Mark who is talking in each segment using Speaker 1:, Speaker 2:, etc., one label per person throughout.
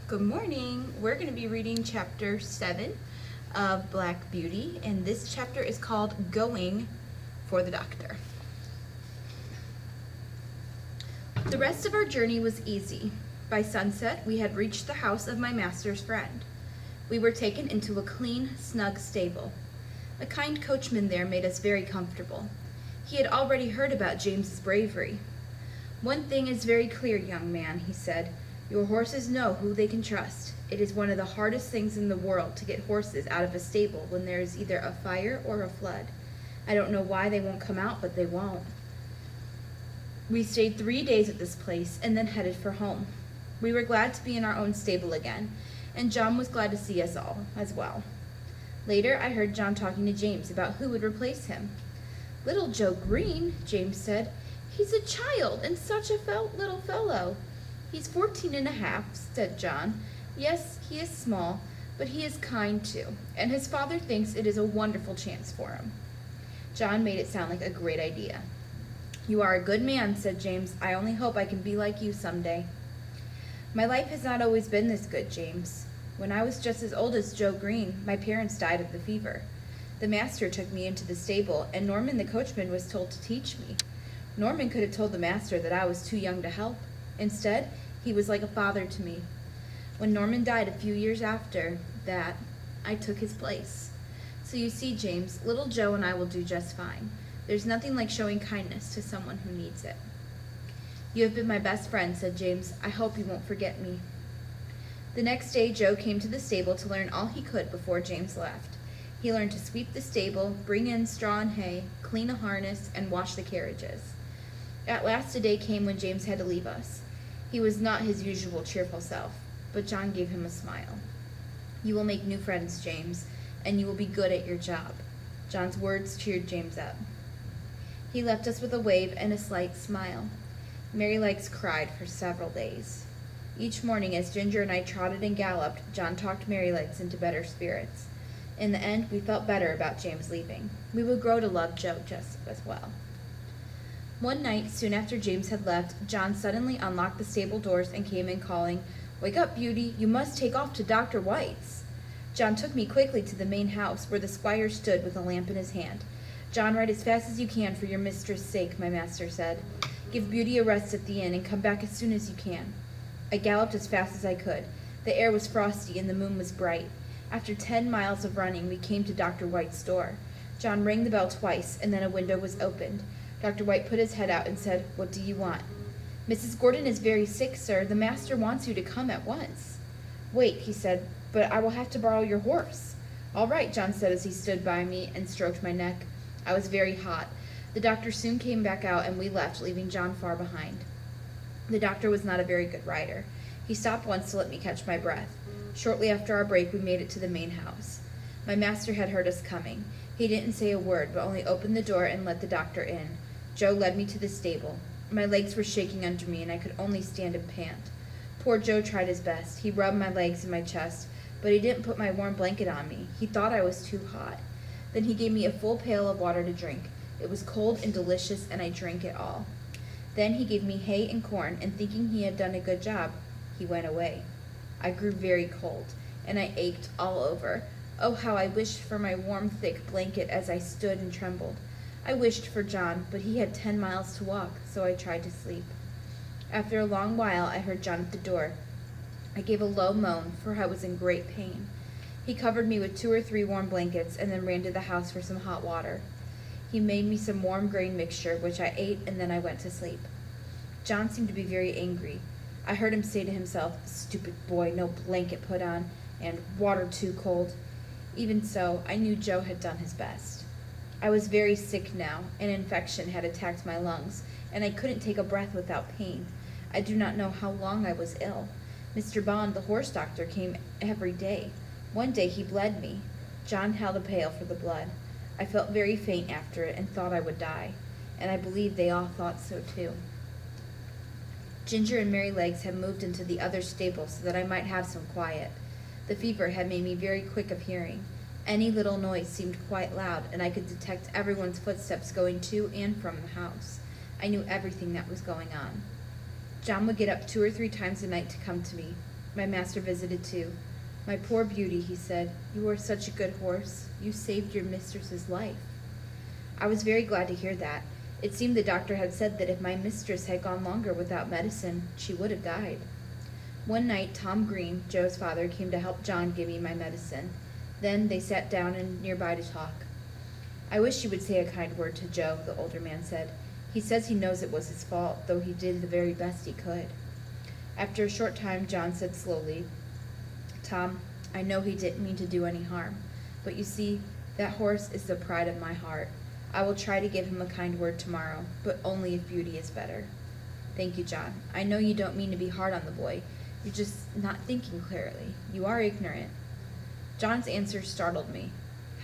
Speaker 1: Good morning. We're going to be reading chapter 7 of Black Beauty, and this chapter is called Going for the Doctor. The rest of our journey was easy. By sunset, we had reached the house of my master's friend. We were taken into a clean, snug stable. A kind coachman there made us very comfortable. He had already heard about James's bravery. "One thing is very clear, young man," he said. "Your horses know who they can trust. It is one of the hardest things in the world to get horses out of a stable when there is either a fire or a flood. I don't know why they won't come out, but they won't." We stayed 3 days at this place and then headed for home. We were glad to be in our own stable again, and John was glad to see us all as well. Later, I heard John talking to James about who would replace him. "Little Joe Green," James said. "He's a child and such a little fellow." "He's 14 and a half, said John. "Yes, he is small, but he is kind too, and his father thinks it is a wonderful chance for him." John made it sound like a great idea. "You are a good man," said James. "I only hope I can be like you someday." "My life has not always been this good, James. When I was just as old as Joe Green, my parents died of the fever. The master took me into the stable, and Norman the coachman was told to teach me. Norman could have told the master that I was too young to help. Instead, he was like a father to me. When Norman died a few years after that, I took his place. So you see, James, little Joe and I will do just fine. There's nothing like showing kindness to someone who needs it." "You have been my best friend," said James. "I hope you won't forget me." The next day, Joe came to the stable to learn all he could before James left. He learned to sweep the stable, bring in straw and hay, clean a harness, and wash the carriages. At last a day came when James had to leave us. He was not his usual cheerful self, but John gave him a smile. "You will make new friends, James, and you will be good at your job." John's words cheered James up. He left us with a wave and a slight smile. Merrylegs cried for several days. Each morning, as Ginger and I trotted and galloped, John talked Merrylegs into better spirits. In the end, we felt better about James leaving. We would grow to love Joe just as well. One night, soon after James had left, John suddenly unlocked the stable doors and came in calling, "Wake up, Beauty, you must take off to Dr. White's." John took me quickly to the main house, where the squire stood with a lamp in his hand. "John, ride as fast as you can for your mistress' sake," my master said. "Give Beauty a rest at the inn, and come back as soon as you can." I galloped as fast as I could. The air was frosty, and the moon was bright. After 10 miles of running, we came to Dr. White's door. John rang the bell twice, and then a window was opened. Dr. White put his head out and said, "What do you want?" "Mrs. Gordon is very sick, sir. The master wants you to come at once." "Wait," he said, "but I will have to borrow your horse." "All right," John said as he stood by me and stroked my neck. I was very hot. The doctor soon came back out, and we left, leaving John far behind. The doctor was not a very good rider. He stopped once to let me catch my breath. Shortly after our break, we made it to the main house. My master had heard us coming. He didn't say a word, but only opened the door and let the doctor in. Joe led me to the stable. My legs were shaking under me, and I could only stand and pant. Poor Joe tried his best. He rubbed my legs and my chest, but he didn't put my warm blanket on me. He thought I was too hot. Then he gave me a full pail of water to drink. It was cold and delicious, and I drank it all. Then he gave me hay and corn, and thinking he had done a good job, he went away. I grew very cold, and I ached all over. Oh, how I wished for my warm, thick blanket as I stood and trembled. I wished for John, but he had 10 miles to walk, so I tried to sleep. After a long while, I heard John at the door. I gave a low moan, for I was in great pain. He covered me with 2 or 3 warm blankets, and then ran to the house for some hot water. He made me some warm grain mixture, which I ate, and then I went to sleep. John seemed to be very angry. I heard him say to himself, "Stupid boy, no blanket put on, and water too cold." Even so, I knew Joe had done his best. I was very sick now. An infection had attacked my lungs, and I couldn't take a breath without pain. I do not know how long I was ill. Mr. Bond, the horse doctor, came every day. One day he bled me. John held a pail for the blood. I felt very faint after it and thought I would die, and I believe they all thought so too. Ginger and Merrylegs had moved into the other stable so that I might have some quiet. The fever had made me very quick of hearing. Any little noise seemed quite loud, and I could detect everyone's footsteps going to and from the house. I knew everything that was going on. John would get up 2 or 3 times a night to come to me. My master visited too. "My poor Beauty," he said, "you are such a good horse. You saved your mistress's life." I was very glad to hear that. It seemed the doctor had said that if my mistress had gone longer without medicine, she would have died. One night, Tom Green, Joe's father, came to help John give me my medicine. Then they sat down nearby to talk. "I wish you would say a kind word to Joe," the older man said. "He says he knows it was his fault, though he did the very best he could." After a short time, John said slowly, "Tom, I know he didn't mean to do any harm, but you see, that horse is the pride of my heart. I will try to give him a kind word tomorrow, but only if Beauty is better." "Thank you, John. I know you don't mean to be hard on the boy. You're just not thinking clearly. You are ignorant." John's answer startled me.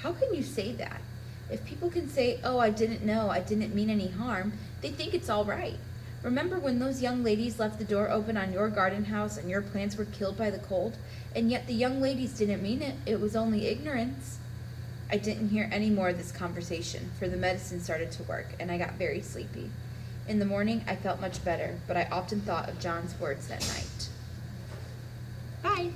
Speaker 1: "How can you say that? If people can say, 'Oh, I didn't know, I didn't mean any harm,' they think it's all right. Remember when those young ladies left the door open on your garden house and your plants were killed by the cold? And yet the young ladies didn't mean it. It was only ignorance." I didn't hear any more of this conversation, for the medicine started to work, and I got very sleepy. In the morning, I felt much better, but I often thought of John's words that night. Bye.